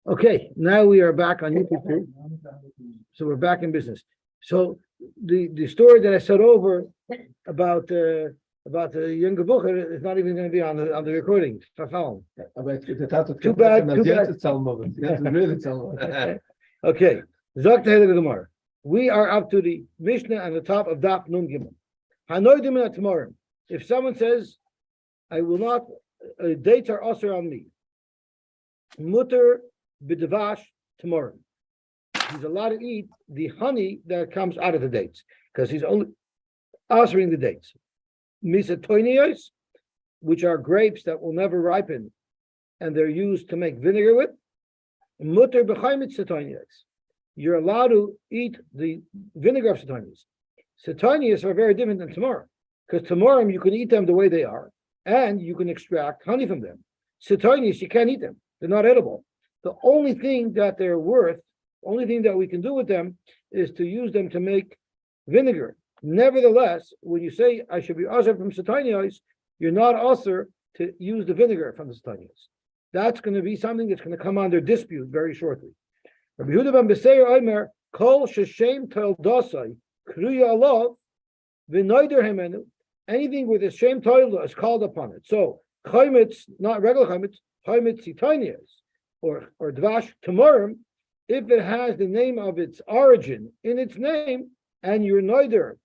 Okay, now we are back on YouTube too. So we're back in business. So the story that I said over about the younger Bucher is not even going to be on the recording. Too bad. Okay. We are up to the Mishnah on the top of Daf Nun Gimel. Hanoidim tomorrow. If someone says, I will not, dates are also on me. Mutter b'devash tomorrow. He's allowed to eat the honey that comes out of the dates because he's only answering the dates. Misatoinios, which are grapes that will never ripen and they're used to make vinegar with. Mutter b'chaimitz satonios. You're allowed to eat the vinegar of satonios. Satonios are very different than tomorrow because tomorrow you can eat them the way they are and you can extract honey from them. Satonios, you can't eat them. They're not edible. The only thing that they're worth, only thing that we can do with them is to use them to make vinegar. Nevertheless, when you say I should be usher from satanios, you're not usher to use the vinegar from the satanios. That's going to be something that's going to come under dispute very shortly. Rabbi Yehuda ben Beseir Omer, Kol sheshem toldosai kruya alav v'noider hemenu. Anything with a shem toilda is called upon it. So chaimitz, not regular chaimitz, chaimitz sitanios, or dvash tamarim, if it has the name of its origin in its name, and you're neither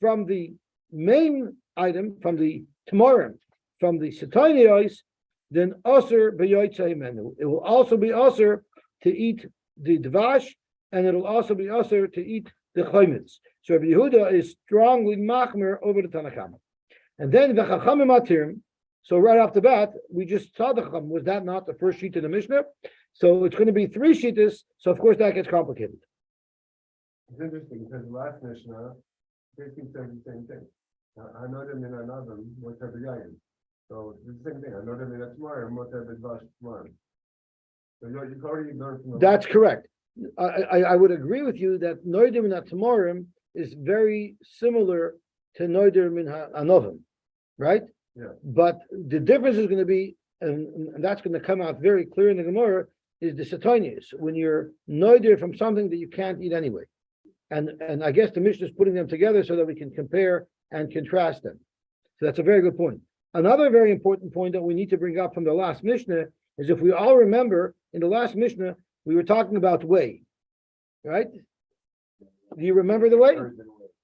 from the main item, from the tamarim, from the sitanios, then aser beyotzei menu. It will also be aser to eat the dvash, and it'll also be aser to eat the chaimitz. So Rabbi Yehuda is strongly machmer over the Tanakama. And then the chachamim atirim. So right off the bat, we just saw the chacham. Was that not the first sheet of the Mishnah? So it's going to be 3 sheetas. So of course that gets complicated. It's interesting because the last Mishnah basically says the same thing. I know them in another whatever yayin. So it's the same thing. I know them in a tomorrow and whatever dvash tomorrow. So you already learned from. That's correct. I would agree with you that noidim in Tamarim is very similar to noidim in Anovim, right? Yeah. But the difference is going to be, and that's going to come out very clear in the Gemara, is the satonius, when you're noidir from something that you can't eat anyway. And I guess the Mishnah is putting them together so that we can compare and contrast them. So that's a very good point. Another very important point that we need to bring up from the last Mishnah is, if we all remember, in the last Mishnah, we were talking about whey, right? Do you remember the whey?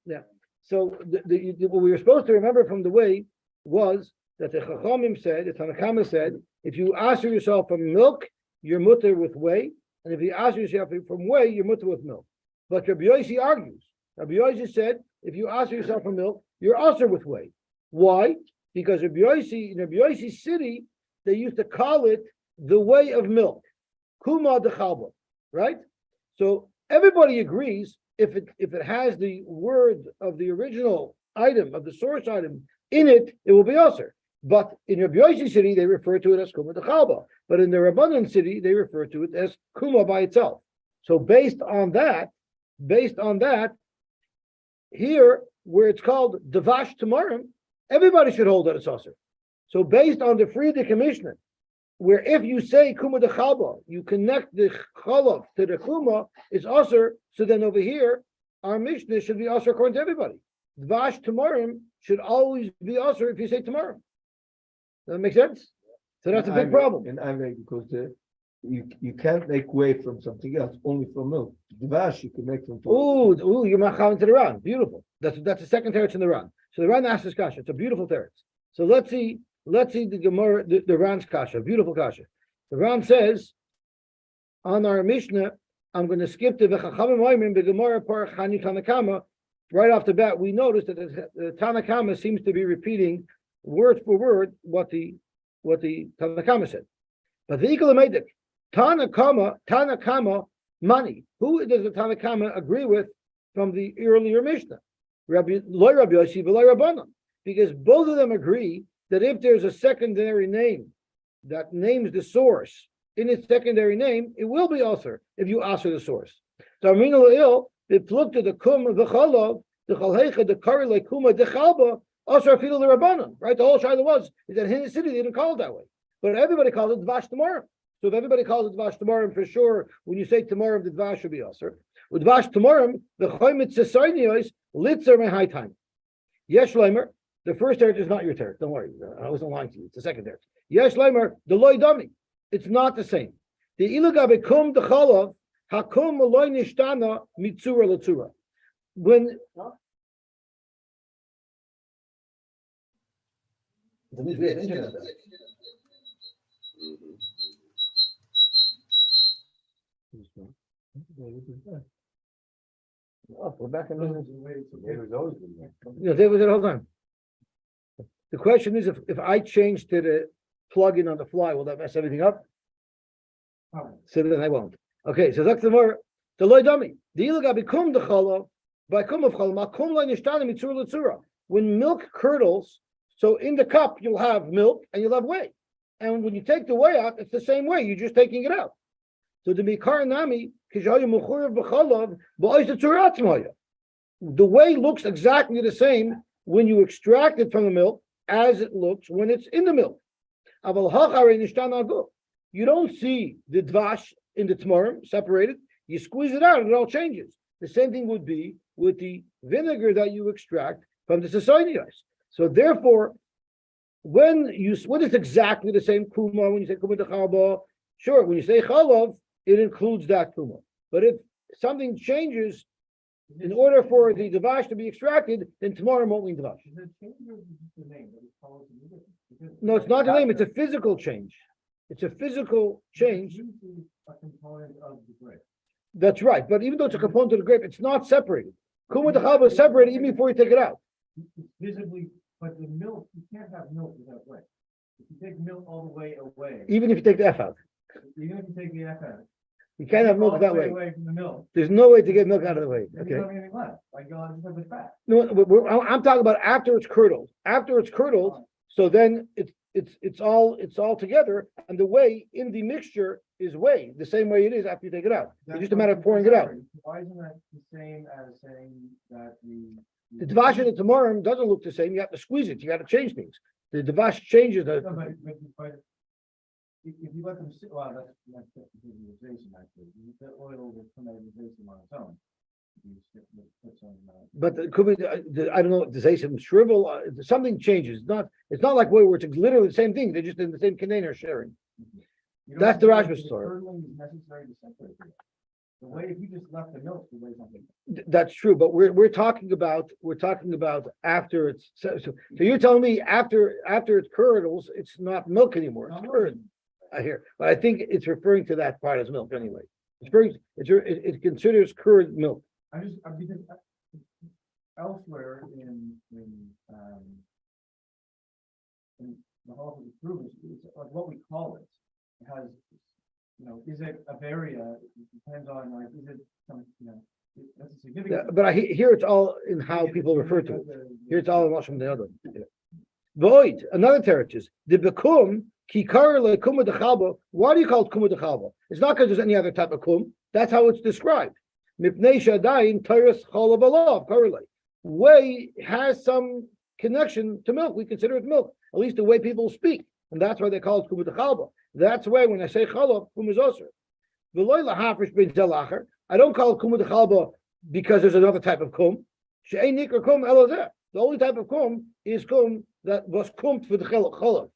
Yeah. So what we were supposed to remember from the whey was that the Chachamim said, the Tanakama said, if you answer yourself from milk, you're mutter with whey, and if you answer yourself from whey, you're mutter with milk. But Rabbi Yosy argues. Rabbi Yosy said, if you answer yourself from milk, you're also with whey. Why? Because in Rabbi Yosy's city, they used to call it the way of milk, kuma de chalba, right? So everybody agrees if it has the word of the original item, of the source item in it, it will be aser. But in Rabbi Yosy's city, they refer to it as kuma de chalba. But in the Rabbanan city, they refer to it as kuma by itself. So based on that, here where it's called devash tamarim, everybody should hold that it's aser. So based on the Friedrich Mishnah, where if you say kuma de chalba, you connect the chalav to the kuma, it's aser. So then over here, our Mishnah should be aser according to everybody. Dvash tamarim should always be aser if you say tamarim. Does that make sense? So that's a big problem. And I'm because you can't make whey from something else, only from milk. Dvash you can make from. Ooh, you're machal to the Ran. Beautiful. That's the second teretz in the Ran. So the Ran asks this kasha. It's a beautiful teretz. So let's see the Gemara, the Ran's kasha, beautiful kasha. The Ran says on our Mishnah, I'm going to skip to v'chachamim oimrim the Gemara par chani Tanakama. Right off the bat, we notice that the Tanakama seems to be repeating word for word what the Tanakama said. But the equal made it. Tanakama money. Who does the Tanakama agree with from the earlier Mishnah? Rabbi Yosy v'lo Rabbanan. Because both of them agree that if there's a secondary name that names the source in its secondary name, it will be aser if you aser the source. So Amina La'il, it looked at the kum v'chalav, the chalhecha, the kari like kuma de chalba, aser afilu the Rabbanan. Right? The whole shaila was is that in his city they didn't call it that way, but everybody called it dvash tomorrow. So if everybody calls it dvash tamarim, for sure, when you say tamarim, the dvash should be aser. With dvash tamarim, the choymet sesainios litzer my high time. Yesh leimer, the first teretz is not your teretz. Don't worry, I wasn't lying to you. It's the second teretz. Yesh leimer, the loy dummy. It's not the same. The ilugabe kum the chalav hakum loy nishtana mitzura letzura. When oh, we're back in business. They was there the whole time. The question is, if I change to the plug-in on the fly, will that mess everything up? So then I won't. Okay, so that's the more the loy dummy. The iluga become the chala by kum of chala makum loy nishtana mitzura letzura. When milk curdles, so in the cup you'll have milk and you'll have whey, and when you take the whey out, it's the same way. You're just taking it out. So the mikar nami kishayu muchurav b'chalav ba'ois the the whey looks exactly the same when you extract it from the milk as it looks when it's in the milk. You don't see the dvash in the tamarim separated. You squeeze it out and it all changes. The same thing would be with the vinegar that you extract from the sesonios. So therefore, when it's exactly the same kuma, when you say kuma d'chalba, sure, when you say chalav, it includes that kuma. But if something changes, in order for the dvash to be extracted, then tomorrow won't mean dvash. No, it's not the name, it's a physical change. It's a physical change. A component of the grape. That's right, but even though it's a component of the grape, it's not separated. Kuma d'chalba is separated even before you take it out. It's visibly, but the milk, you can't have milk without whey. If you take milk all the way away. Even if you take the F out. Even if you take the F out. You can't have milk all the that way. Away from the milk. There's no way to get milk out of the way. Then Okay. you don't have anything left. Like you'll just have the fat. No, I'm talking about after it's curdled. After it's curdled, so then it's all together, and the whey in the mixture is whey, the same way it is after you take it out. It's just a matter of pouring it out. Why isn't that the same as saying that The dvash and the tamarim doesn't look the same. You have to squeeze it. You got to change things. The dvash changes. No, but if you let them sit, well, that's visualization actually. The oil will come out of the visualization on its own. Put some, But it could be I don't know. To say some shrivel, something changes. It's not like where it's literally the same thing. They're just in the same container sharing. That's the Rashba story. Curdling is necessary to separate it. The way if you just left the milk, the way something. That's true, but we're talking about after it's so you're telling me after it curdles, it's not milk anymore. It's curd. I hear, but I think it's referring to that part as milk anyway. It considers curd milk. Because elsewhere in the whole of the proof, it's like what we call it. It has, is it a varia? It depends on like, is it some, that's a significant. But here it's all in how people refer to it. Here it's all in from the other. Void, another territory is the bekum kikar le kuma d'chalba. Why do you call it kuma d'chalba? It's not because there's any other type of kum. That's how it's described. Mipnei shadayin teres chalav alav karle. Whey has some connection to milk. We consider it milk, at least the way people speak, and that's why they call it kuma d'chalba. That's why when I say chalav, kum is osir. V'loy lahafresh ben zelacher. I don't call it kuma d'chalba because there's another type of kum. She'ein nikra kum elazeh. The only type of kum is kum that was kumt for the chalav.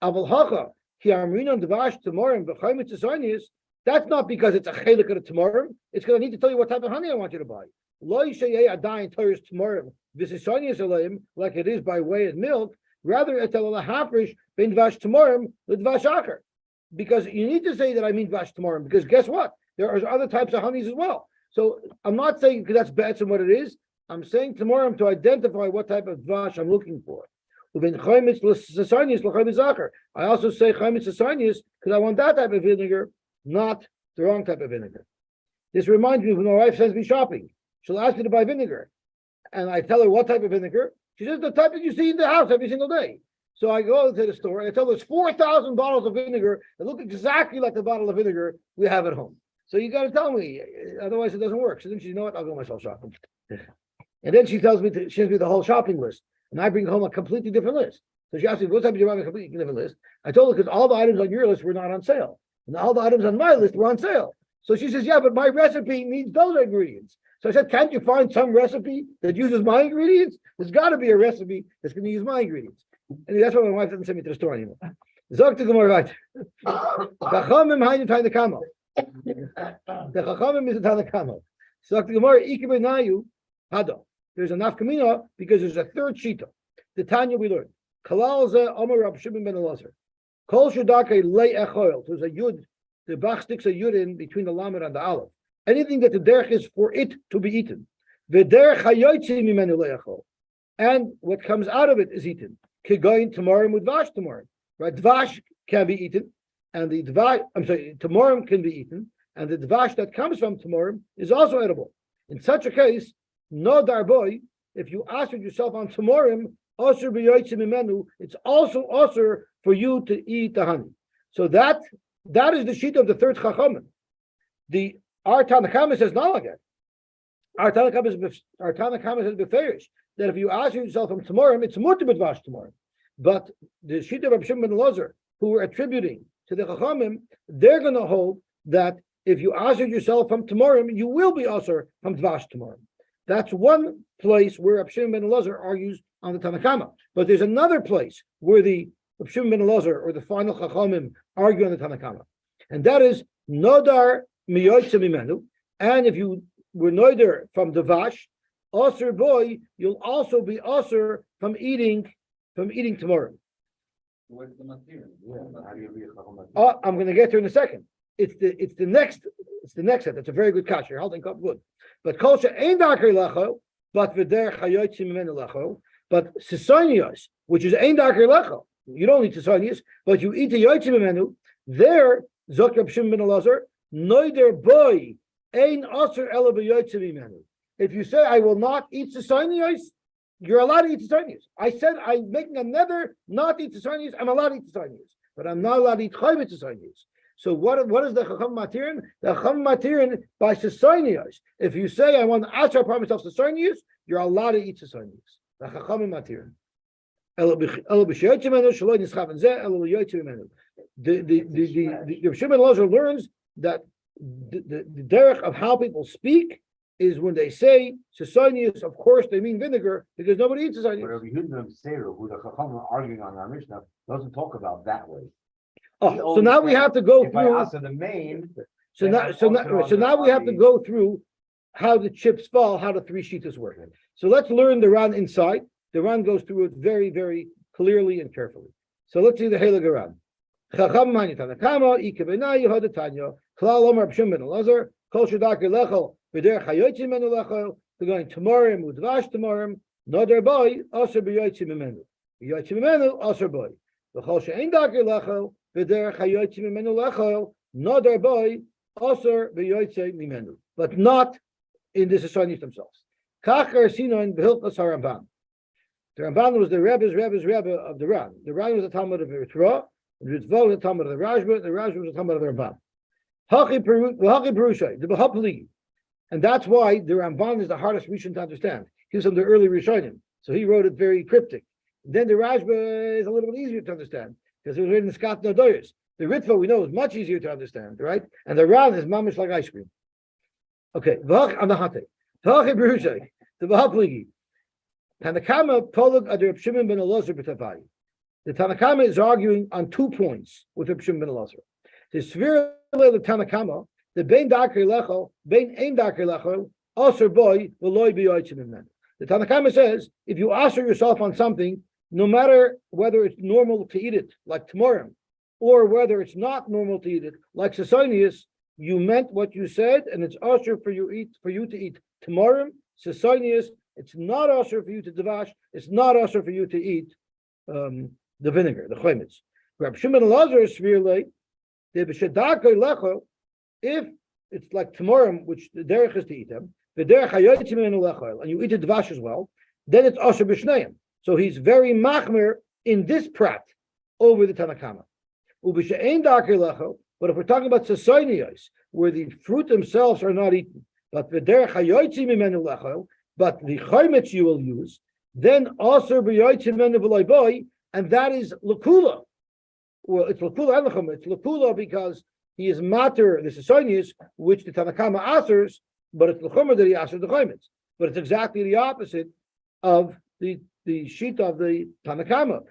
Aval hacha ki amrinon devash tamarim v'chayim tzaynis. That's not because it's a chelik of the tamarim. It's because I need to tell you what type of honey I want you to buy. Lo yishayei adayin toris tamarim v'sisaynis alayim like it is by way of milk. Rather, it's a lahafresh ben dvash tamarim l'dvash acher. Because you need to say that I mean dvash tamarim. Because guess what? There are other types of honeys as well. So I'm not saying because that's better than what it is. I'm saying tamarim to identify what type of dvash I'm looking for. I also say chaymitz l'sasanius because I want that type of vinegar, not the wrong type of vinegar. This reminds me when my wife sends me shopping. She'll ask me to buy vinegar, and I tell her what type of vinegar. She says the type that you see in the house every single day. So I go to the store and I tell her there's 4,000 bottles of vinegar that look exactly like the bottle of vinegar we have at home. So you got to tell me, otherwise it doesn't work. So then she, you know what? I'll go myself shopping. And then she tells me she sends me the whole shopping list. And I bring home a completely different list. So she asked me, what type of you buy a completely different list? I told her because all the items on your list were not on sale. and all the items on my list were on sale. So she says, yeah, but my recipe needs those ingredients. So I said, can't you find some recipe that uses my ingredients? There's got to be a recipe that's going to use my ingredients. And that's why my wife doesn't send me to the store anymore. Zog to Gemara right. Chachamim hainu Tanakama. The Chachamim is a Tanakama. Zog to Gemara Ikebenayu Hado. There's a nafkamina because there's a third shita. The Tanya we learned. Kalal ze Omer Rab Shimon ben Elazar. Kol shudake lei echoil. There's a yud. The Bach sticks a yud in between the lamed and the aleph. Anything that the derech is for it to be eaten. V'derech hayotzi mimenu le'echol. And what comes out of it is eaten. Kigoyin tamarim with dvash tamarim. Right? Dvash can be eaten, and the dvash, tamarim can be eaten, and the dvash that comes from tamarim is also edible. In such a case, no darboy, if you answered yourself on tamarim, osur b'yoytzi mimenu, it's also osur for you to eat the honey. So that is the sheet of the third chachamim. Our Tanakama says not like that. Our Tanakama says beferish that if you ask yourself from tomorrow, it's mutter b'dvash tomorrow. But the sheet of Reb Shimon ben Elazar, who are attributing to the chachamim, they're going to hold that if you answer yourself from tomorrow, you will be asur from dvash tomorrow. That's one place where Reb Shimon ben Elazar argues on the Tanakama. But there's another place where the Reb Shimon ben Elazar or the final chachamim argue on the Tanakama, and that is nodar. And if you were noider from the vash, osir boy, you'll also be osir from eating tomorrow. What's the material? Oh, I'm going to get to in a second. It's the next set. That's a very good kasha. You're holding up good. But kosher ain't darker lecho, but v'der chayotzi mimenu lecho. But sisonios, which is ain't darker lecho, you don't eat sisonios, but you eat the yotzi mimenu. There, zok Reb Shimon ben Elazar. Noider boy ein aser ela b'yotze mimenu. If you say I will not eat sisonios, you're allowed to eat sisonios. I said I'm making another not eat sisonios. I'm allowed to eat sisonios, but I'm not allowed to eat chayvet sisonios. So what is the chacham matirin? The chacham matirin by sisonios. If you say I want to answer upon myself sisonios, you're allowed to eat sisonios. The chacham matirin. Ela b'yotze mimenu shaloi nischaven zeh ela b'yotze mimenu. The Shimon Elazar learns that the derech of how people speak is when they say sisonius, of course they mean vinegar because nobody eats sisonius. But Rabbi Yehuda of Seir, who the Chacham are arguing on our Mishnah, doesn't talk about that way. Oh, so now we have to go through. The main. So now we have to go through how the chips fall, how the three shitas work. So let's learn the Ran inside. The Ran goes through it very, very clearly and carefully. So let's see the Heilig Ran. Chacham mani Tanakama, Ikebenai Yehuda Tanya, Klal Omer Reb Shimon ben Elazar, Kol Shadakir Lechel, V'der Chayotzi Mimenu Lechel, they're going Tamarim, Udvash Tamarim, Noder Boy, Aser B'Yotzi Mimenu. B'Yotzi Mimenu, Aser Boy. V'chol She'ein Dakir Lechel, V'der Chayotzi Mimenu Lechel, Noder Boy, Aser B'Yotzi Mimenu. But not in the Sisonios themselves. Kachar Sinon B'Hilchos HaRamban. The Ramban was the Rebbe's Rebbe of the Ran. The Ran was the Talmud of Eritrea. The Ritva was the Talmud of the Rashba. The Rashba was the Talmud of the Ramban. And that's why the Ramban is the hardest Rishon to understand. He was from the early Rishonim, so he wrote it very cryptic. Then the Rashba is a little bit easier to understand because it was written in Skat Nadoyos. The Ritva we know is much easier to understand, right? And the Ran is mamish like ice cream. Okay, the Tanakama Polag Ad Reb Shimon ben Elazar b'Tavai. The Tanakama is arguing on 2 points with Reb Shimon ben Elazar. The Svir the Tanakama, the Bein Dakar Lechel, Bein Ein Dakar Lechel, Aser Boy, V'loi B'Yoytzim Mimenu. The Tanakama says, if you answer yourself on something, no matter whether it's normal to eat it, like Tmorim, or whether it's not normal to eat it, like Sisonius, you meant what you said, and it's usher for you to eat Tmorim, Sisonius. It's not usher for you to devash. It's not usher for you to eat the vinegar, the chometz. Reb Shimon Elazar is severely if it's like Tmorim, which the derech is to eat them, the derech hayotzim mimenu lechol, and you eat the dvash as well, then it's usher b'shneim. So he's very machmer in this prat over the Tanakama. Ub'she'ein dakar lechol, but if we're talking about sasonios, where the fruit themselves are not eaten, but the derech hayotzim mimenu lechol, but the chometz you will use, then usher b'yotzim mimenu v'loy boy, and that is lakula. Well, it's lakula and lechum. It's lakula because he is matter the Sisonius, which the Tanakama asers, but it's the Chomer that he asers the Chometz. But it's exactly the opposite of the sheet of the Tanakama.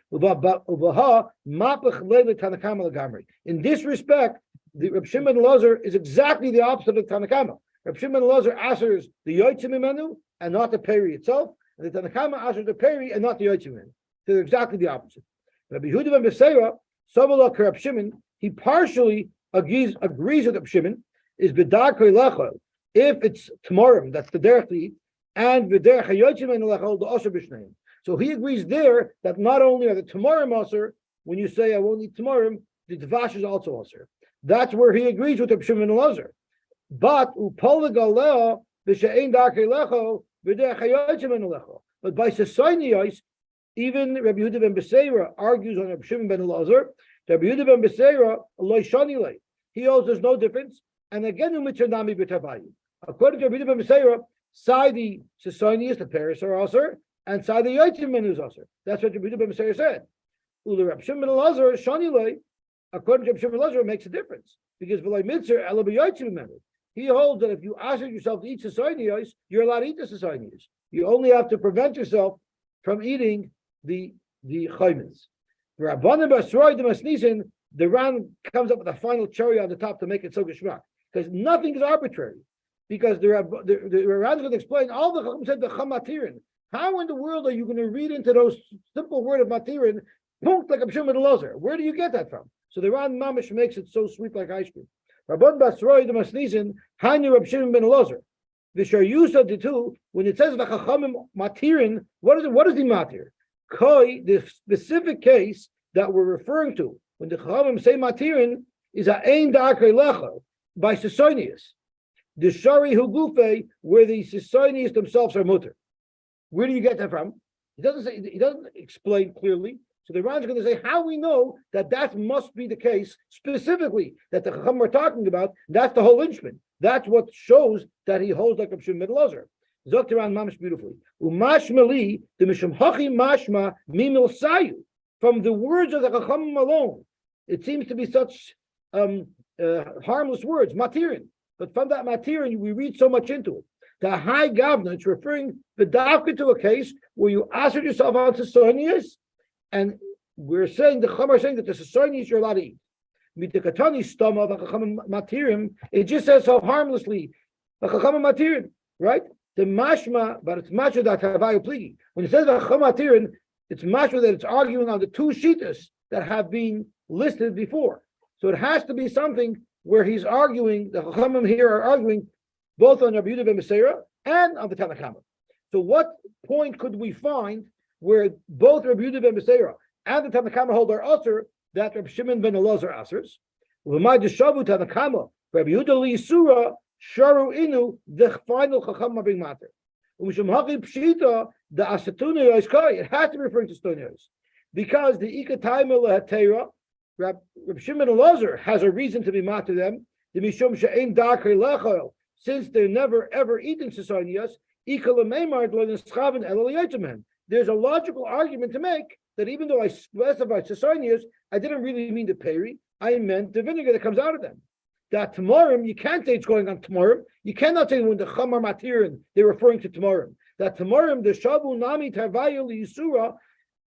In this respect, the Reb Shimon Lazar is exactly the opposite of Tanakama. Reb Shimon Lazar asers the Yotzim Imenu and not the Peri itself, and the Tanakama asers the Peri and not the Yotzim Imenu. So they're exactly the opposite. Rabbi Yehuda ben Beseira, Sobalak Reb Shimon, he partially agrees with Reb Shimon, is B'darkei Lecha, if it's Tmorim, that's the derech to eat, and V'derech HaYotzim Imenu Lecha, the Osir B'shneim. So he agrees there that not only are the Tmorim Osir, when you say I won't eat Tmorim, the Dvash is also Osir. That's where he agrees with Reb Shimon Lazar. But Upolegaleo V'she'ein Darkei Lecha, V'derech HaYotzim Imenu Lecha. But by Sesonios, even Rabbi Yehuda ben Beseira argues on Rabbi Shimon ben Elazar. Rabbi Yehuda ben Beseira, he holds there's no difference. And again, according to Rabbi Yehuda ben Beseira, side the Sisonius, the Paris are also, and side the Yotzim Menu is also. That's what Rabbi Yehuda ben Beseira said. Ula Rabbi Shimon ben Elazar, according to Rabbi Shimon ben Elazar, it makes a difference because he holds that if you ask yourself to eat Sisonius, you're allowed to eat the Sisonius. You only have to prevent yourself from eating the chaymins. The Ran comes up with a final cherry on the top to make it so geschmack, because nothing is arbitrary. Because the Ran is going to explain all the Chacham said the chamatirin. How in the world are you going to read into those simple word of matirin, punkt like a Shimon Elazar? Where do you get that from? So the Ran mamish makes it so sweet like ice cream. Rabban Basroi the Masnizin, Hani Rab Shimon ben Elazar. The Sharyusa the two, when it says the Chachamim matirin, what is it? What is the matir? Koi, the specific case that we're referring to, when the Chachamim say matirin, is a ein darkei lecha by Sisonius. The Shari Hugufe, where the Sisonius themselves are mutter. Where do you get that from? He doesn't explain clearly. So the Ran is going to say how we know that must be the case specifically that the Chacham we're talking about. That's the whole linchpin. That's what shows that he holds like Reb Shimon ben Elazar. Zokt Ran mamish beautifully. Umashmali the mishum hachi mashma mimil sayu. From the words of the Chacham alone, it seems to be such harmless words, matirin. But from that matirin, we read so much into it. The high governor, it's referring the dafka to a case where you answered yourself on to Sonias, and we're saying the Chacham are saying that the Sonias you're allowed to eat. Mitikatani stama of Chacham matirim. It just says so harmlessly, Chacham matirin, right? The mashma, but it's mashma that havayu pligi. When it says Chacham matirin, it's mashma that it's arguing on the two shitas that have been listed before. So it has to be something where he's arguing, the Chachamim here are arguing both on Rabbi Yehuda ben Beseira and on the Tanakama. So what point could we find where both Rabbi Yehuda ben Beseira and the Tanakama hold our usher that Rabbi Shimon ben Elazar asers? V'may deshavu Tanakama, Rabbi Yehuda li Yisura, sharu inu, the final Chacham being matter. Umishum haki pshita, the asatuna is kai. It has to be referring to stonios. Because the ikatayma lehatera, Rabbi Shimon Elazar has a reason to be matter them. The mishum she'ein darkei lechol, since they're never ever eaten sisonias, there's a logical argument to make that even though I specified sisonias, I didn't really mean the peri, I meant the vinegar that comes out of them. That tamarim, you can't say it's going on tamarim. You cannot say when the chamar matirin, they're referring to tamarim. That tamarim, the shabu nami tarvayu yisura,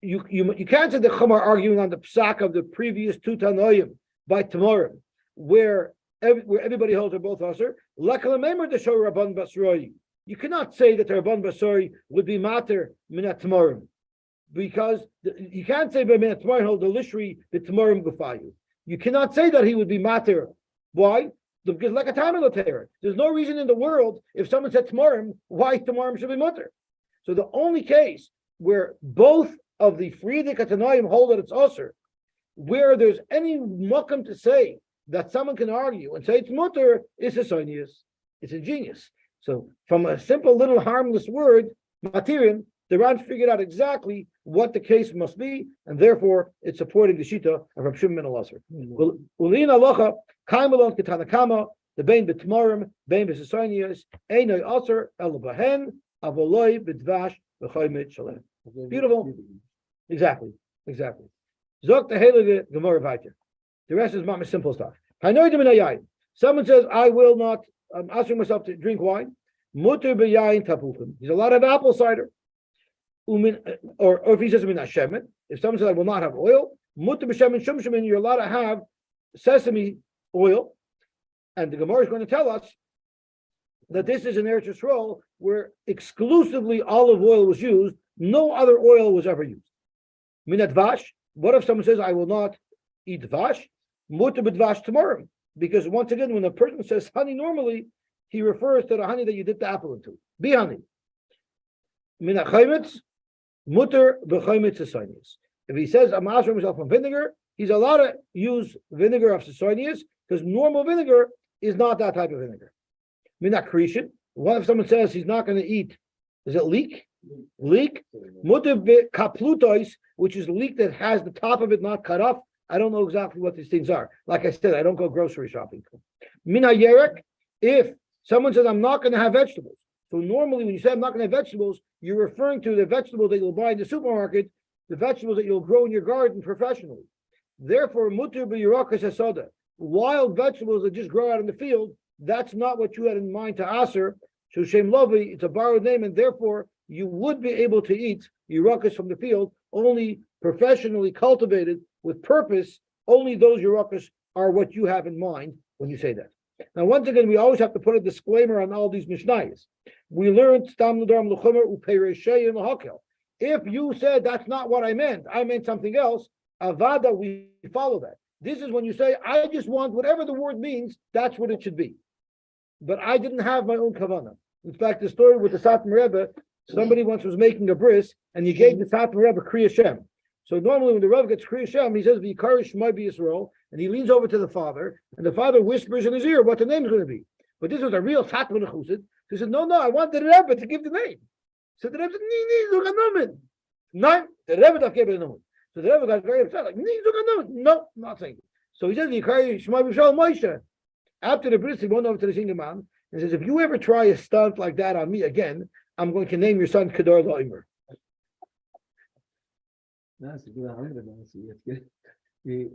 you can't say the chamar arguing on the psak of the previous two tanoim by tamarim, where everybody holds are both usher. You cannot say that the Rabban Basari would be mater minat tamarim, because you can't say by minat tamarim hold the lishri the tamarim gufayu. You cannot say that he would be mater. Why? Because like a time there's no reason in the world if someone said tamarim, why tamarim should be mutter. So the only case where both of the Friedrich Atanoim hold that it's usher, where there's any makam to say that someone can argue and say it's mutter, is Sisonius. It's ingenious. So from a simple little harmless word, matirin, the Ran figured out exactly what the case must be, and therefore it's supporting the shita of Reb Shimon ben Elazar. Ulin alocha kaimelon ketanakama the bein betmarim bein besisonius einay aser el bahen avoloi b'dvash v'choymet shalem. Beautiful. Exactly. Zok the heilige Gemara weiter. The rest is mamish simple stuff. Someone says, I will not, I'm asking myself to drink wine. Mutter b'yayin tapuchim. There's a lot of apple cider. Or if he says min hashemen, if someone says I will not have oil, mutter b'shemen shumshemen, you're allowed to have sesame oil. And the Gemara is going to tell us that this is an Eretz Yisrael where exclusively olive oil was used, no other oil was ever used. Minat vash. What if someone says I will not eat vash? Mutter b'dvash tomorrow. Because once again, when a person says honey, normally he refers to the honey that you dip the apple into. Be honey. Min ha'chaymitz, mutter b'chaymitz sesonius. If he says I'm asking myself from vinegar, he's allowed to use vinegar of sesonius because normal vinegar is not that type of vinegar. Min ha'krishin. What if someone says he's not going to eat? Is it leek? Leek. Mutter b'kaplutois, which is leek that has the top of it not cut off. I don't know exactly what these things are. Like I said, I don't go grocery shopping. Mina yerek, if someone says, I'm not going to have vegetables. So normally when you say I'm not going to have vegetables, you're referring to the vegetables that you'll buy in the supermarket, the vegetables that you'll grow in your garden professionally. Therefore, mutter b'yirakas hasada, wild vegetables that just grow out in the field, that's not what you had in mind to aser. So Shem Lovi, it's a borrowed name, and therefore you would be able to eat yirakas from the field, only professionally cultivated with purpose. Only those yirakas are what you have in mind when you say that. Now, once again, we always have to put a disclaimer on all these mishnayos. We learned stam nedarim l'chomer upeireshei and l'hakel. If you said that's not what I meant something else, avada, we follow that. This is when you say, I just want whatever the word means, that's what it should be. But I didn't have my own kavanah. In fact, the story with the Satmar Rebbe, somebody once was making a bris, and he gave the Satmar Rebbe Kriya Shem. So normally when the Rebbe gets Kriya Shem, he says, V'yikarish Shmai B'Yisrael, and he leans over to the father, and the father whispers in his ear what the name is going to be. But this was a real Satmar Nechusid. He said, no, I want the Rebbe to give the name. So the Rebbe said, no, the Rebbe gave the name. So the Rebbe got very upset, like, no, not saying it. So he says, V'yikarish Shmai B'Yisrael Moshe. After the bris, he went over to the senior man and says, if you ever try a stunt like that on me again, I'm going to name your son Kedar La'imer. Das ist gut, das ist wie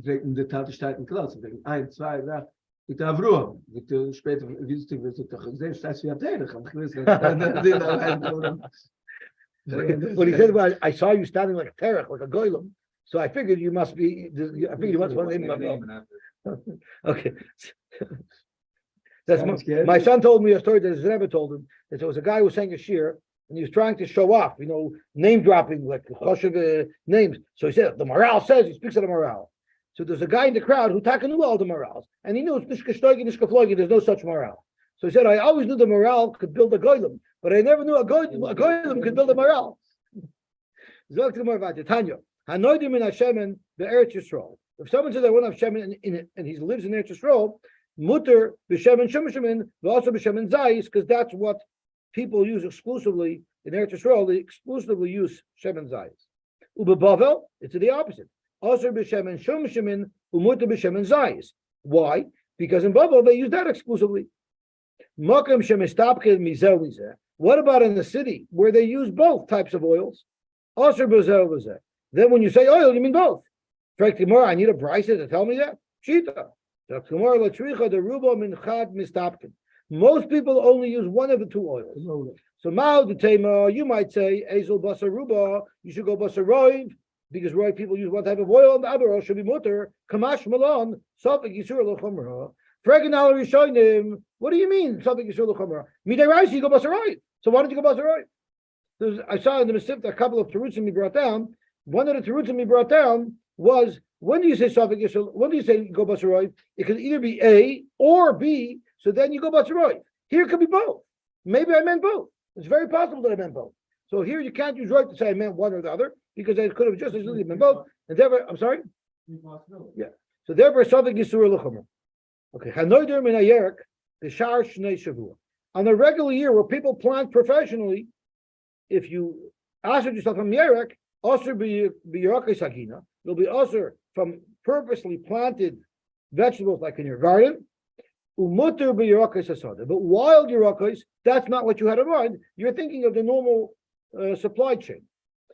in der Tat steht in Klasse, 1, 2, 3, mit Avruam, mit später willst du doch sehen, das wie Atene, I'm When he said, well, I saw you standing like a terech, like a goylem, so I figured you must be, you must want to name him. Okay. My son told me a story that his Rebbe told him that there was a guy who was saying a shir and he was trying to show off, name dropping like choshev names. So he said the morale says he speaks of the morale. So there's a guy in the crowd who knew all the morals, and he knew there's no such morale. So he said, I always knew the morale could build a goylem, but I never knew a goylem could build a morale. If someone says I want to have shemen and he lives in Eretz Yisrael, mutter b'shemen shumshemen, but also b'shemen zayis, because that's what people use exclusively in Eretz Yisrael. They exclusively use shemen zayis. Ubebavel, it's the opposite. Also b'shemen shumshemen, umutter b'shemen zayis. Why? Because in Bavel they use that exclusively. Makom shemistapke mizel mizeh. What about in the city where they use both types of oils? Also b'zel b'zeh. Then when you say oil, you mean both. I need a brisa to tell me that. Shita. Most people only use one of the two oils. So Mao the Tema, you might say Ezel Basaruba, you should go Basaroiv, because right people use one type of oil, and the other oil should be mutter. Kamash Malon, Safik Yisur Lachomra. Freganal Rishonim, what do you mean? Safik Yisur Lachomra. Midai Rice, you go Basaroiv. So why don't you go Basaroiv? I saw in the Masifta a couple of Terutzim he brought down. One of the Terutzim he brought down was, when do you say Safik Yisrael? When do you say go Basaroiv? It could either be A or B, so then you go Basaroiv. Here it could be both. Maybe I meant both. It's very possible that I meant both. So here you can't use right to say I meant one or the other, because I could have just as easily meant both. And therefore, I'm sorry? Yeah. So therefore, Safik Yisrael L'chomer. Okay. Hanoider min hayerek, the shar shnei shavua. On a regular year where people plant professionally, if you ask yourself from yerek, also be yerakai sagina, it'll be also from purposely planted vegetables like in your garden. Umutter b'yerakas hasada. But wild yerakas, that's not what you had in mind. You're thinking of the normal supply chain.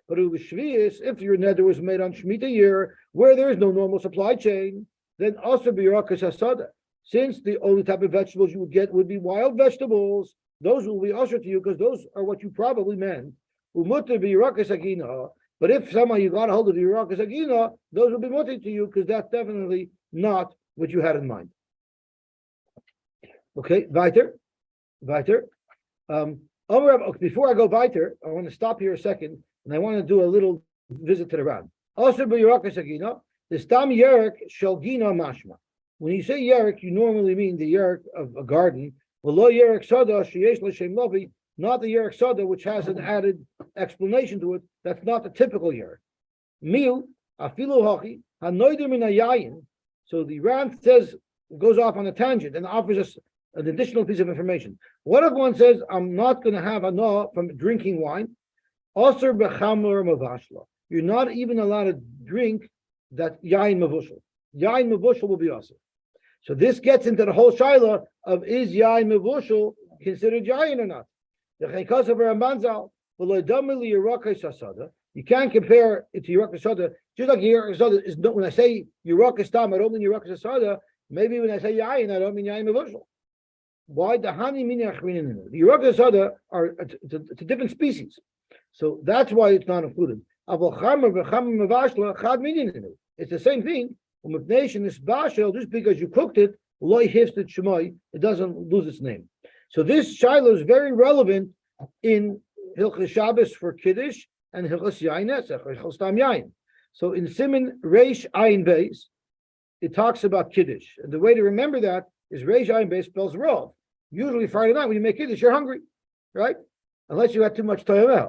But it was shvius, if your neder was made on Shemitah year, where there is no normal supply chain, then also be Yerakas Asada. Since the only type of vegetables you would get would be wild vegetables, those will be usher to you because those are what you probably meant. Umutter be Yerakas Agina. But if somehow you got a hold of the Yerakas Agina, those will be mutter to you because that's definitely not what you had in mind. Okay, weiter. Before I go weiter, I want to stop here a second, and I want to do a little visit to the Ran. Also, be Yerakas Agina, the Stam Yerek Shalgina Mashma. When you say yerek, you normally mean the yerek of a garden. Not the yerek sada, which has an added explanation to it. That's not the typical yerek. So the Ran goes off on a tangent and offers us an additional piece of information. What if one says, I'm not going to have anah from drinking wine? You're not even allowed to drink that yain mavushal. Yain mavushal will be also. So this gets into the whole shaila of is yain mevushal considered yain or not? You can't compare it to Yerakas Asada. Just like Yerakas Asada is when I say Yerakas Tam, I don't mean Yerakas Asada. Maybe when I say yain, I don't mean yain mevushal. Why the hani minach minin? The Yerakas Asada are it's a different species, so that's why it's not included. It's the same thing. Just because you cooked it, it doesn't lose its name. So this shiloh is very relevant in Hilchos Shabbos for Kiddush and Hilchos Yain Netzach or Hilchos Tam Yain. So in Siman Reish Ayin Beis, it talks about Kiddush, and the way to remember that is Reish Ayin Beis spells Rov. Usually Friday night when you make Kiddush, you're hungry, right? Unless you had too much Toyamel.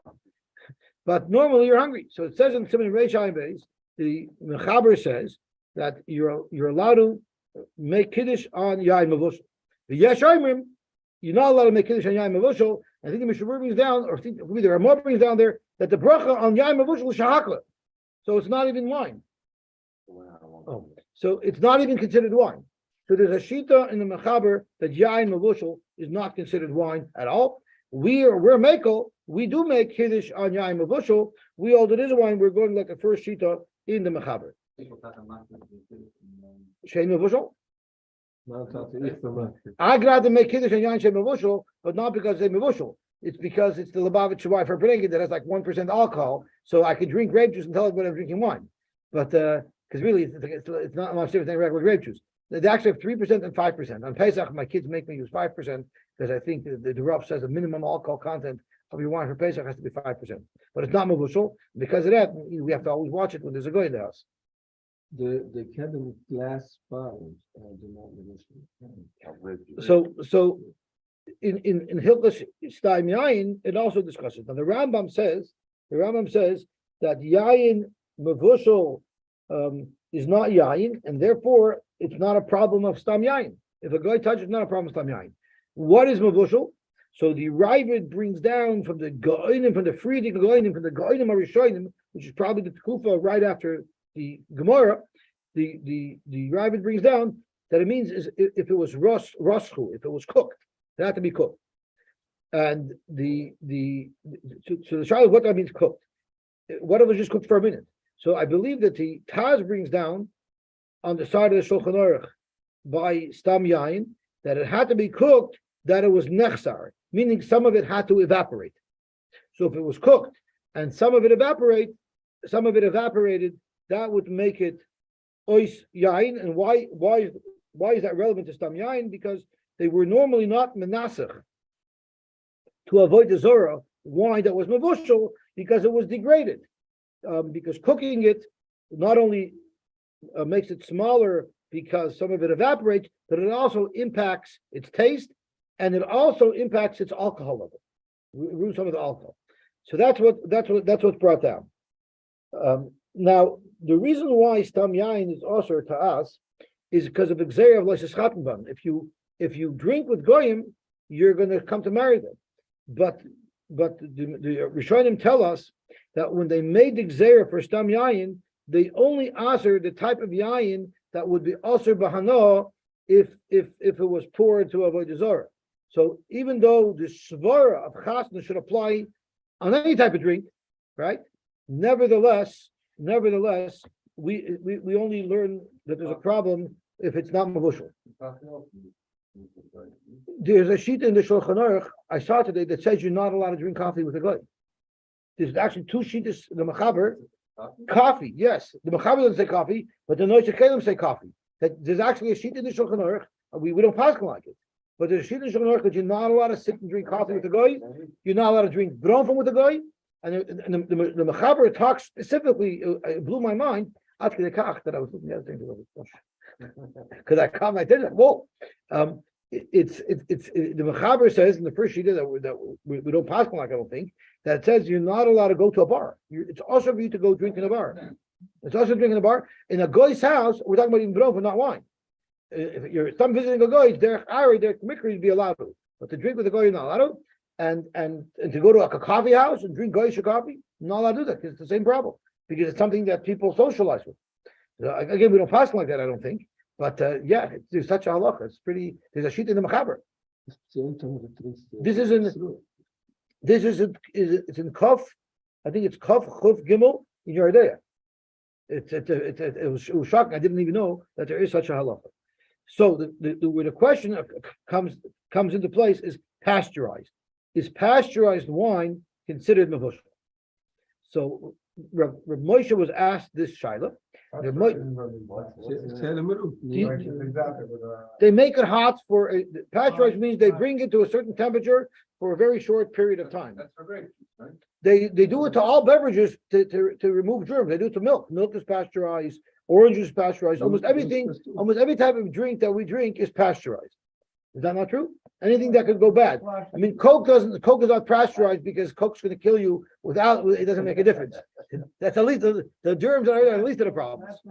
But normally you're hungry. So it says in Siman Reish Ayin Beis, the Mechaber says that you're allowed to make Kiddush on Yain Mevushal. The Yesh Oimrim, you're not allowed to make Kiddush on Yain Mevushal. I think the Mishabur brings down, or I think there are more brings down there, that the bracha on Yain Mevushal is Shahakla. So it's not even wine. Oh, so it's not even considered wine. So there's a Shita in the Mechaber that Yain Mevushal is not considered wine at all. We're Mekel, we do make Kiddush on Yain Mevushal. We hold it is wine, we're going like the first Shita in the Mechaber. Shein Mevushal? I'd rather make Kiddush and Yain Shein Mevushal, but not because they're Mevushal. It's because it's the Lubavitch Shuvai for Brengen that has like 1% alcohol, so I could drink grape juice and tell everybody I'm drinking wine. But because really it's not much different than regular grape juice. They actually have 3% and 5%. On Pesach, my kids make me use 5% because I think the Rav says the minimum alcohol content of your wine for Pesach has to be 5%. But it's not Mevushal. Because of that, we have to always watch it when there's a guy in the house. The cabin glass bottles do not So in Hilchos Stam Yain, it also discusses. Now the Rambam says that Yain Mevushal is not Yain, and therefore it's not a problem of Stam Yain. If a guy touches, it's not a problem of Stam Yain. What is Mevushal? So the Ravid brings down from the Goinim, from the Friedrich Goinim, from the Goinim Arishonim, which is probably the Kufa right after the Gemara, the Ravid brings down that it means is if it was roschu, if it was cooked, it had to be cooked. And so the Shaila, what that means cooked? What if it was just cooked for a minute? So I believe that the Taz brings down on the side of the Shulchan Aruch by Stam Yain that it had to be cooked, that it was nechsar, meaning some of it had to evaporate. So if it was cooked and some of it evaporated, that would make it ois yain. And why is that relevant to Stam Yain? Because they were normally not menasach to avoid the Zorah wine that was mevushal because it was degraded. Because cooking it not only makes it smaller because some of it evaporates, but it also impacts its taste and it also impacts its alcohol level. Remove some of the alcohol. So that's what's brought down. Now, the reason why Stam Yain is also to us is because of Gzeir of Lois Schattenban. If you drink with Goyim, you're going to come to marry them. But the Rishonim tell us that when they made the Gzeir for Stam Yain, they only answer the type of Yain that would be Aser Bahano if it was poured to avoid Zorah. So even though the Svara of Chasna should apply on any type of drink, right? Nevertheless, we only learn that there's a problem if it's not mavushal. There's a sheet in the Shulchan Aruch I saw today that says you're not allowed to drink coffee with a guy. There's actually two sheets, the Mechaber, coffee, yes. The Mechaber doesn't say coffee, but the Noishe Kelim say coffee. That there's actually a sheet in the Shulchan Aruch, we don't pass like it. But there's a sheet in the Shulchan Aruch that you're not allowed to sit and drink coffee with a guy, you're not allowed to drink bronfum with a guy, and the Mechaber talks specifically, it blew my mind, that I was looking at the other thing, because I caught my attention, whoa. It's the Mechaber says in the first sheet that we don't pass like I don't think, that says you're not allowed to go to a bar. It's also for you to go drink in a bar. It's also drinking in a bar. In a guy's house, we're talking about eating bronfum, not wine. If you're some visiting a guy, their mikri be allowed to, but to drink with a guy you're not allowed to, and to go to a coffee house and drink goyish coffee, not allowed to do that because it's the same problem because it's something that people socialize with. Again, we don't pass like that, I don't think. But yeah, there's such a halacha. It's pretty. There's a sheet in the Mechaber. This is in. It's in Kaf. I think it's Kaf Chuf Gimel in your idea. It was shocking. I didn't even know that there is such a halacha. So where the question comes into place is pasteurized. Is pasteurized wine considered mavushal? So Rav Moshe was asked this shaila. They make it hot for pasteurized means they bring it to a certain temperature for a very short period of time. That's for grapes, right? They do it to all beverages to remove germs. They do it to milk. Milk is pasteurized. Orange is pasteurized. Almost every type of drink that we drink is pasteurized. Is that not true? Anything that could go bad. I mean, Coke is not pasteurized because Coke's going to kill you without. It doesn't make a difference. That's at least the germs are at least of the problems.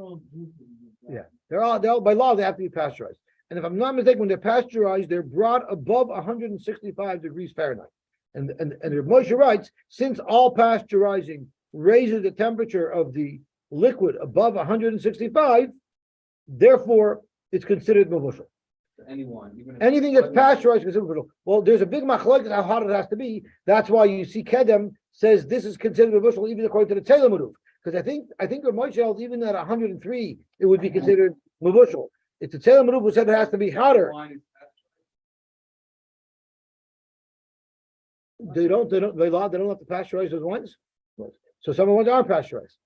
Yeah, they're all by law they have to be pasteurized. And if I'm not mistaken, when they're pasteurized, they're brought above 165 degrees Fahrenheit. And Moshe writes, since all pasteurizing raises the temperature of the liquid above 165, therefore it's considered mavushal. Anything that's pasteurized is considered mavushal. Well, there's a big machlokes how hot it has to be. That's why you see Kedem says this is considered mavushal even according to the Tzeilim Maruv. Because I think Moshe held even at 103 it would be considered mavushal. It's the Tzeilim Maruv who said it has to be hotter. They don't have to pasteurize those wines. So some wines are pasteurized.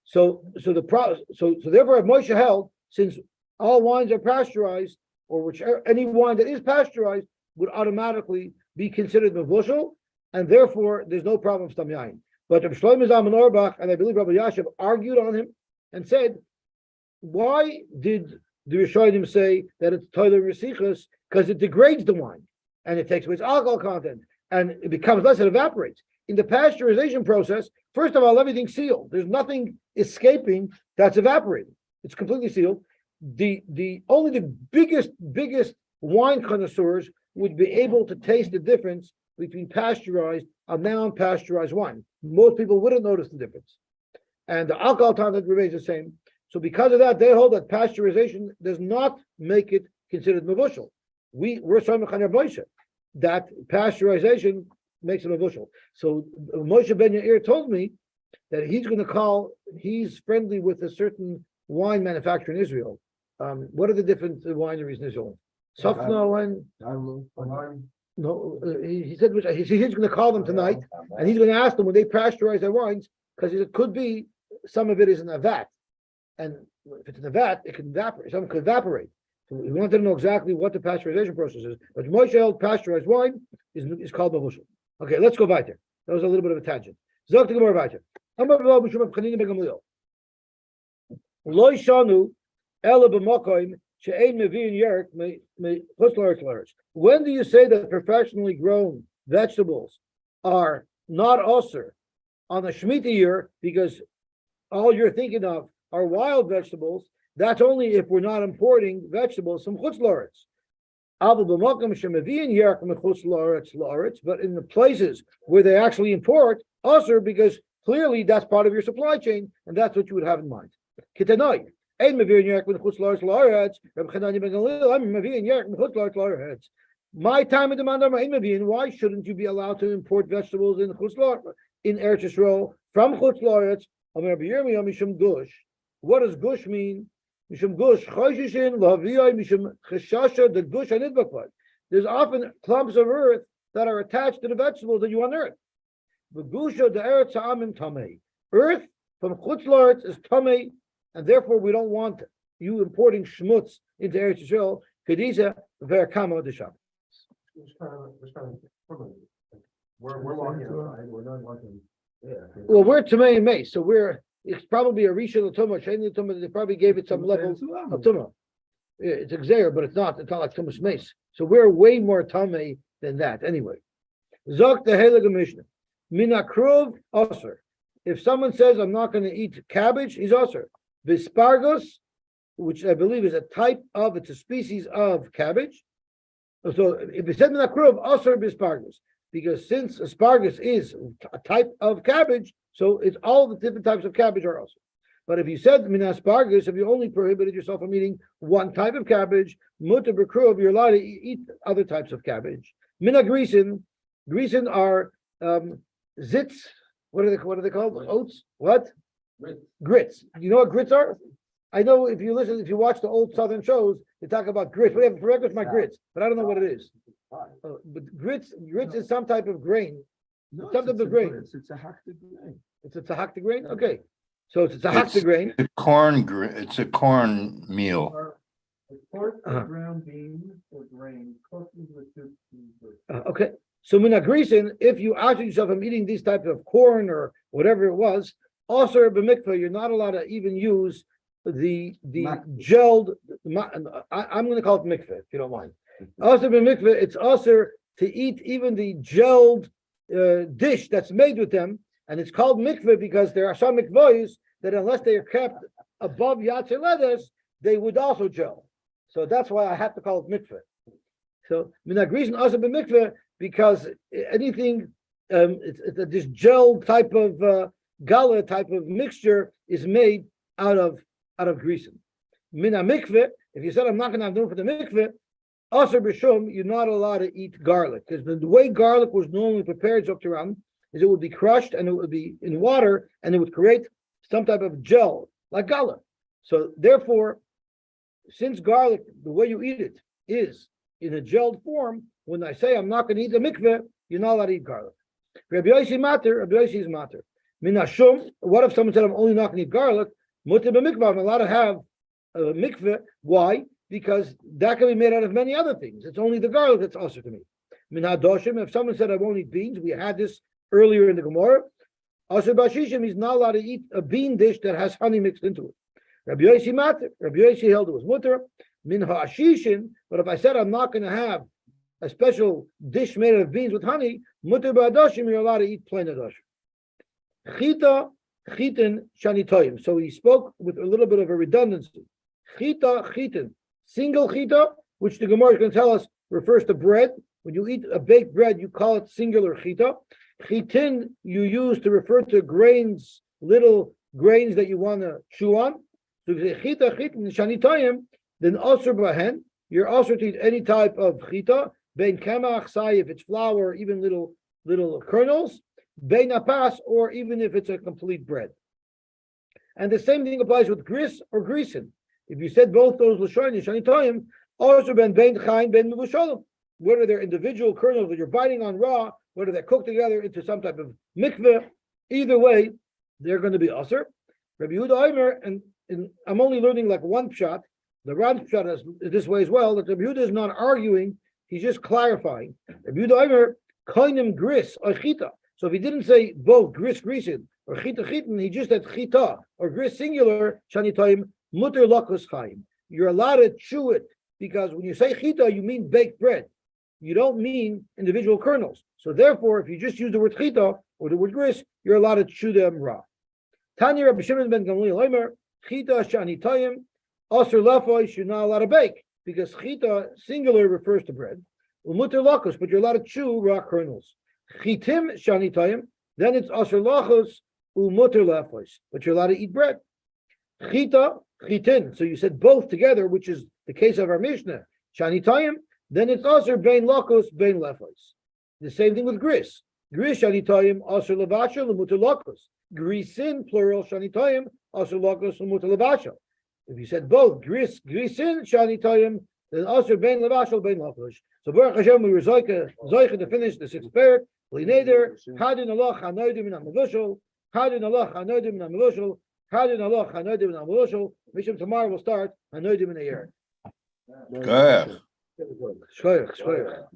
So therefore, if Moshe held, since all wines are pasteurized, or any wine that is pasteurized would automatically be considered mavushal, and therefore there's no problem with stam yain. But Rav Shlomo Zalman Auerbach and I believe Rabbi Yashiv argued on him and said, why did the Rishonim say that it's toiler resichas? Because it degrades the wine and it takes away its alcohol content and it becomes less, it evaporates. In the pasteurization process, first of all, everything's sealed. There's nothing escaping that's evaporating. It's completely sealed. Only the biggest wine connoisseurs would be able to taste the difference between pasteurized and non-pasteurized wine. Most people wouldn't notice the difference. And the alcohol content remains the same. So because of that, they hold that pasteurization does not make it considered mavushal. We're saying that pasteurization makes it mavushal. So Moshe Ben Yair told me that he's friendly with a certain wine manufacturer in Israel. What are the different wineries in Israel? Sofno and no, he said he's going to call them tonight, and he's going to ask them when they pasteurize their wines, because it could be some of it is in a vat, and if it's in a vat, it can evaporate. Some could evaporate. So we wanted to know exactly what the pasteurization process is. But Moshe held pasteurized wine is called mavushal. Okay, let's go back there. That was a little bit of a tangent. Zok to Gemara back there. Lo shanu ela b'makom she'ein mevi'in yerk chutz la'aretz. When do you say that professionally grown vegetables are not osir on a Shemitah year because all you're thinking of are wild vegetables? That's only if we're not importing vegetables from chutz la'aretz. But in the places where they actually import osir, because clearly that's part of your supply chain, and that's what you would have in mind. Kitanoi. My time in the why shouldn't you be allowed to import vegetables in Eretz Yisrael from Chutz La'aretz? What does gush mean? Mishum gush choshishin lahaviyai mishum cheshasha the gush anidbakvad. There's often clumps of earth that are attached to the vegetables that you unearth. The gusha the eretz ha'amim tamei. Earth from chutz la'aretz is tamei, and therefore we don't want you importing schmutz into Eretz Yisrael. Kedisa ve'akama d'sham. We're walking outside, we're not walking. Yeah. Well, we're tamei and may, so it's probably a rishon l'tumah, sheni l'tumah. They probably gave it some level of tumah. It's a gzeir, but it's not like tumas mace. So we're way more tamei than that. Anyway, zok the heilige Mishnah, mina kruv aser. If someone says I'm not going to eat cabbage, he's aser. Vispargos, which I believe is it's a species of cabbage. So if it said mina kruv aser vispargos, because since asparagus is a type of cabbage, so it's all the different types of cabbage are also. But if you said mina asparagus, if you only prohibited yourself from eating one type of cabbage, mutar b'kruv, you're allowed to eat other types of cabbage. Mina grisen are zits. What are they called? Oats? What? Grits. You know what grits are? I know if you watch the old Southern shows, they talk about grits. We have for breakfast my grits, but I don't know what it is. But grits is some type of grain. No, Some type of grain. It's a hakta grain. It's a tahakta grain? Okay. So it's a tahakta grain. It's a corn meal. Ground beans or grain, cooked with soup. Okay. So mina grisen, if you outed yourself from eating these types of corn or whatever it was, also b'mikveh, you're not allowed to even use the gelled. I'm going to call it mikveh if you don't mind. Also b'mikveh, it's also to eat even the gelled dish that's made with them, and it's called mikveh because there are some mikvahs that unless they are kept above yatzei ledes, they would also gel. So that's why I have to call it mikveh. So mina grisen also b'mikveh, because anything, this gel type of gala type of mixture is made out of grisen. Mina mikveh, if you said I'm not going to have room for the mikveh, aser b'shum, you're not allowed to eat garlic, because the way garlic was normally prepared, Zoktaram, is it would be crushed and it would be in water and it would create some type of gel like gala. So therefore, since garlic, the way you eat it is in a gelled form, when I say I'm not going to eat the mikveh, you're not allowed to eat garlic. Rabbi Yosy matter, Rabbi Yosy is matter. Minashum, what if someone said I'm only not going to eat garlic? Mutar b'mikveh, I'm allowed to have a mikveh. Why? Because that can be made out of many other things. It's only the garlic that's also to me. Min hadoshim, if someone said I won't eat beans, we had this earlier in the Gemara. Also bashishim, he's not allowed to eat a bean dish that has honey mixed into it. Rabbi Yosy matter, Rabbi Yosy held it was mutar. Min ha'ashishin, but if I said I'm not going to have a special dish made of beans with honey, mutar ba'adoshim, you're allowed to eat plain adoshim. Chita, chitin, shanitoyim. So he spoke with a little bit of a redundancy. Chita, chitin, single chita, which the Gemara is going to tell us refers to bread. When you eat a baked bread, you call it singular chita. Chitin you use to refer to grains, little grains that you want to chew on. So if you say chita, chitin, shanitoyim, then also bahen, you're also to eat any type of chita, bein kamach sai, if it's flour, even little kernels, bein apas, or even if it's a complete bread. And the same thing applies with gris or grisen. If you said both those l'shonim, shanitoyim, also bein chayin, bein mevushalim, whether they're individual kernels that you're biting on raw, whether they're cooked together into some type of mikveh, either way, they're going to be aser. Rabbi Yehuda Omer, and I'm only learning like one pshat. The Ran pshat is this way as well. That Rabbi Yehuda is not arguing; he's just clarifying. Rabbi Yehuda Omer, koinim gris or chita. So if he didn't say both gris grisen or chita chitin, he just said chita or gris singular shanitoyim muter lakus chayim. You're allowed to chew it because when you say chita, you mean baked bread. You don't mean individual kernels. So therefore, if you just use the word chita or the word gris, you're allowed to chew them raw. Tanya Rabbi Shimon ben Gamliel Omer, chita shanitoyim aser lefois, you're not allowed to bake because chita singular refers to bread. Umuter lakus, but you're allowed to chew raw kernels. Chitim shanitoyim, then it's aser lachos umuter lefois, but you're allowed to eat bread. Chita chitin, so you said both together, which is the case of our Mishnah. Shanitoyim, then it's aser bein lachos bein lefois. The same thing with gris. Gris shanitoyim aser levasha lemuter lachos. Grisin plural shanitoyim also lakas umuta levashal. If you said both, grisin shani toyim, then also ben levashal ben lakush. So Baruch Hashem, we were zoicha to finish the sixth parak. Neder, hadin Allah hanoidim in amavushal, hadin Allah hanoidim in amavushal, hadin Allah hanoidim in amavushal. Mishum tomorrow will start hanoidim in a year. Good. Shkoyach.